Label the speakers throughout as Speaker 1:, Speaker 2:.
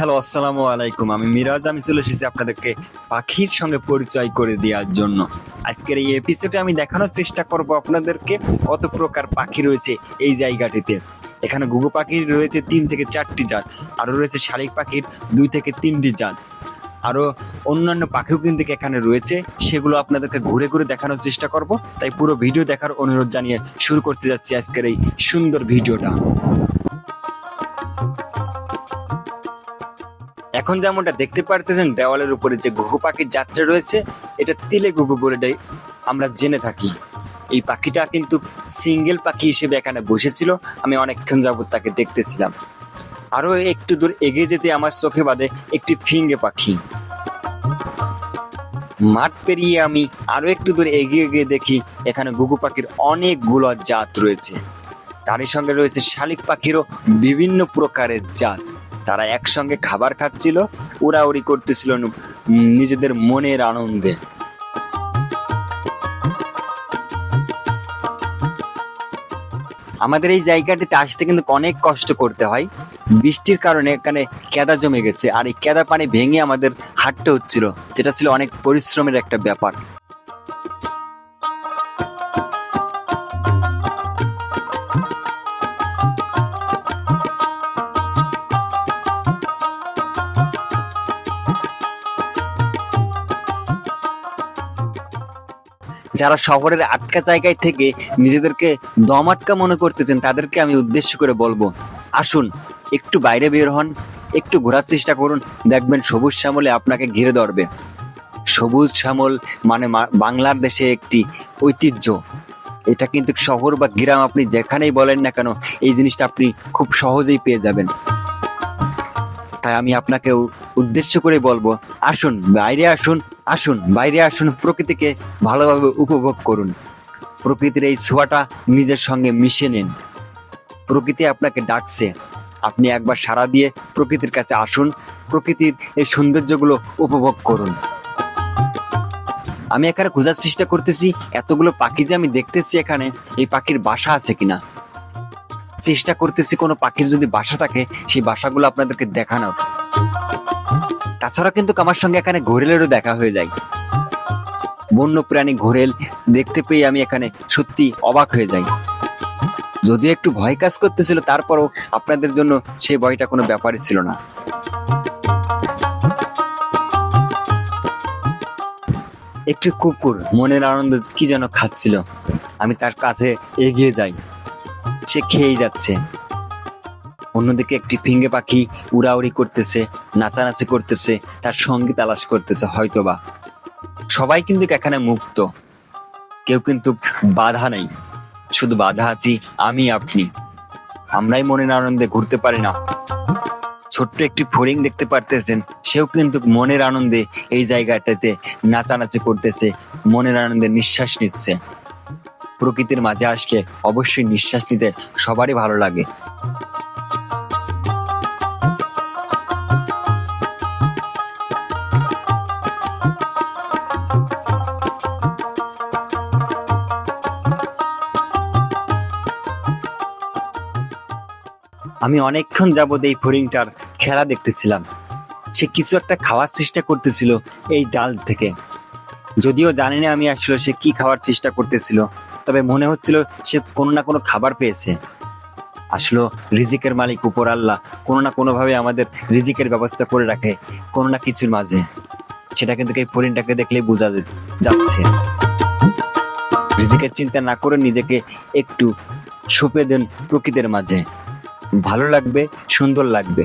Speaker 1: Hello, আসসালামু আলাইকুম। আমি মিরাজ। আমি চলে এসেছি আপনাদেরকে পাখির সঙ্গে পরিচয় করে দেওয়ার জন্য। আজকের এই এপিসোডে আমি দেখানোর চেষ্টা করব আপনাদেরকে কত প্রকার পাখি রয়েছে এই জায়গাটিতে। এখানে ঘুঘু পাখির রয়েছে 3 থেকে 4টি জাত, আরও রয়েছে শালিক পাখির 2 থেকে 3টি জাত, আরও অন্যান্য পাখিও কিন্তু এখানে রয়েছে। সেগুলো আপনাদেরকে ঘুরে ঘুরে দেখানোর চেষ্টা করব। তাই পুরো ভিডিও দেখার অনুরোধ জানিয়ে শুরু করতে যাচ্ছি আজকের এই সুন্দর ভিডিওটা। এখন যেমনটা দেখতে পারতেছেন দেওয়ালের উপরে যে ঘুঘু পাখির যাত্রা রয়েছে, এটা তিলে ঘুঘু বলে আমরা জেনে থাকি। এই পাখিটা কিন্তু সিঙ্গেল পাখি হিসেবে এখানে বসেছিল। আমি অনেকক্ষণ যাবত তাকে দেখতেছিলাম। আরো একটু দূর এগিয়ে যেতে আমার চোখে বাঁধে একটি ফিঙ্গে পাখি। মাঠ পেরিয়ে আমি আরো একটু দূর এগিয়ে গিয়ে দেখি এখানে ঘুঘু পাখির অনেকগুলো জাত রয়েছে। তারই সঙ্গে রয়েছে শালিক পাখিরও বিভিন্ন প্রকারের জাত। তারা একসঙ্গে খাবার খাচ্ছিল, উড়াউড়ি করতেছিল নিজেদের মনের আনন্দে। আমাদের এই জায়গাটিতে আসতে কিন্তু অনেক কষ্ট করতে হয়। বৃষ্টির কারণে এখানে কেদা জমে গেছে, আর এই কেদা পানি ভেঙে আমাদের হাঁটতে হচ্ছিল, যেটা ছিল অনেক পরিশ্রমের একটা ব্যাপার। যারা শহরের আটকা জায়গায় থেকে নিজেদেরকে দম আটকা মনে করতেছেন, তাদেরকে আমি উদ্দেশ্য করে বলবো, আসুন একটু বাইরে বের হন, একটু ঘোরার চেষ্টা করুন। দেখবেন সবুজ শ্যামলে আপনাকে ঘিরে ধরবে। সবুজ শ্যামল মানে বাংলার দেশে একটি ঐতিহ্য। এটা কিন্তু শহর বা গ্রাম আপনি যেখানেই বলেন না কেন, এই জিনিসটা আপনি খুব সহজেই পেয়ে যাবেন। তাই আমি আপনাকে উদ্দেশ্য করে বলবো, আসুন বাইরে আসুন, আসুন বাইরে আসুন, প্রকৃতিকে ভালোভাবে উপভোগ করুন। প্রকৃতির এই ছোঁয়াটা নিজের সঙ্গে মিশে নিন। প্রকৃতি আপনাকে ডাকছে, আপনি একবার সাড়া দিয়ে প্রকৃতির কাছে আসুন, প্রকৃতির এই সৌন্দর্যগুলো উপভোগ করুন। আমি এখানে খোঁজার চেষ্টা করতেছি এতগুলো পাখি যে আমি দেখতেছি এখানে, এই পাখির বাসা আছে কিনা। চেষ্টা করতেছি কোনো পাখির যদি বাসা থাকে সেই বাসাগুলো আপনাদেরকে দেখানোর। তাছাড়া কিন্তু আমার সঙ্গে এখানে ঘোরেলেরও দেখা হয়ে যায়। বন্য প্রাণী ঘোরেল দেখতে পেয়ে আমি এখানে সত্যি অবাক হয়ে যাই। যদিও একটু ভয় কাজ করতেছিল, তারপরও আপনাদের জন্য সেই ভয়টা কোনো ব্যাপারই ছিল না। একটি কুকুর মনের আনন্দে কি যেন খাচ্ছিল। আমি তার কাছে এগিয়ে যাই, সে খেয়েই যাচ্ছে। অন্যদিকে একটি ফিঙ্গে পাখি উড়াউড়ি করতেছে, নাচানাচি করতেছে, তার সঙ্গী তালাশ করতেছে হয়তোবা। সবাই কিন্তু এখানে মুক্ত, কেউ কিন্তু বাধা নেই। শুধু বাধা আছি আমি, আপনি। আমরাই মনের আনন্দে ঘুরতে পারি না। ছোট্ট একটি ফড়িং দেখতে পারতেছেন, সেও কিন্তু মনের আনন্দে এই জায়গাটাতে নাচানাচি করতেছে, মনের আনন্দে নিঃশ্বাস নিচ্ছে। প্রকৃতির মাঝে আসলে অবশ্যই নিঃশ্বাস নিতে সবারই ভালো লাগে। আমি অনেকক্ষণ যাবৎ এই ফড়িংটার খেলা দেখতেছিলাম। সে কিছু একটা খাওয়ার চেষ্টা করতেছিল এই ডাল থেকে। যদিও জানি না আমি আসলে সে কি খাওয়ার চেষ্টা করতেছিল, তবে মনে হচ্ছিল সে কোনো না কোনো খাবার পেয়েছে। আসলে রিজিকের মালিক উপর আল্লাহ কোনো না কোনোভাবে আমাদের রিজিকের ব্যবস্থা করে রাখে কোনো না কিছুর মাঝে। সেটা কিন্তু এই ফড়িংটাকে দেখলেই বোঝা যাচ্ছে। রিজিকের চিন্তা না করে নিজেকে একটু সঁপে দেন প্রকৃতির মাঝে, ভালো লাগবে, সুন্দর লাগবে।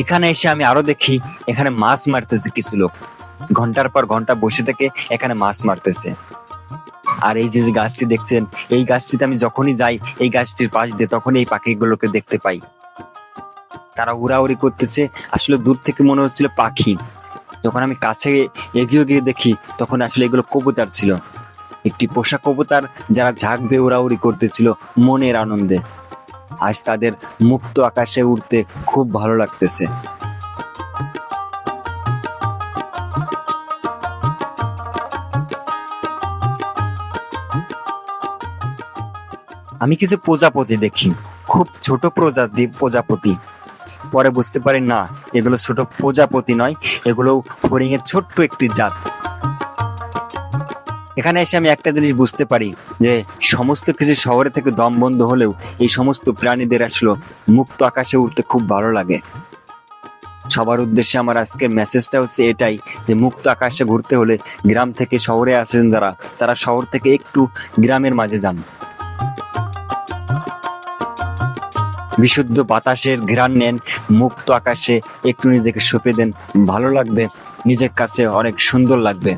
Speaker 1: এখানে এসে আমি আরো দেখি এখানে মাছ মারতেছে কিছু লোক। ঘন্টার পর ঘন্টা বসে থেকে এখানে মাছ মারতেছে। আর এই যে গাছটি দেখছেন, এই গাছটিতে আমি যখনই যাই এই গাছটির পাশ দিয়ে, তখনই এই পাখিগুলোকে দেখতে পাই। তারা উড়াউড়ি করতেছে। আসলে দূর থেকে মনে হচ্ছিল পাখি, যখন আমি কাছে এগিয়ে গিয়ে দেখি তখন আসলে এগুলো কবুতর ছিল। একটি পোষা কবুতর, যারা ঝাঁক বেয়ে উড়াউড়ি করতেছিল মনের আনন্দে। আজ তাদের মুক্ত আকাশে উড়তে খুব ভালো লাগতেছে। আমি কিছু প্রজাপতি দেখি, খুব ছোট প্রজাপতি। পরে বুঝতে পারি না, এগুলো ছোট প্রজাপতি নয়, এগুলো হরিণের ছোট্ট একটি জাত। এখানে এসে আমি একটা জিনিস বুঝতে পারি যে সমস্ত কিছু শহরে থেকে দম বন্ধ হলেও এই সমস্ত প্রাণীদের আসলে মুক্ত আকাশে উড়তে খুব ভালো লাগে। সবার উদ্দেশ্যে আমার আজকের মেসেজটা হচ্ছে এটাই, যে মুক্ত আকাশে ঘুরতে হলে গ্রাম থেকে শহরে আসেন যারা, তারা শহর থেকে একটু গ্রামের মাঝে যান। বিশুদ্ধ বাতাসের ঘ্রাণ নেন, মুক্ত আকাশে একটু নিজেকে সঁপে দেন, ভালো লাগবে, নিজের কাছে অনেক সুন্দর লাগবে।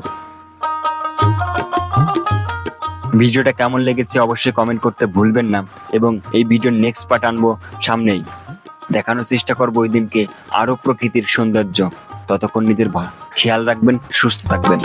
Speaker 1: ভিডিওটা কেমন লেগেছে অবশ্যই কমেন্ট করতে ভুলবেন না, এবং এই ভিডিওর নেক্সট পার্ট আনবো সামনেই। দেখানোর চেষ্টা করবো ওই দিনকে আরো প্রকৃতির সৌন্দর্য। ততক্ষণ নিজের খেয়াল রাখবেন, সুস্থ থাকবেন।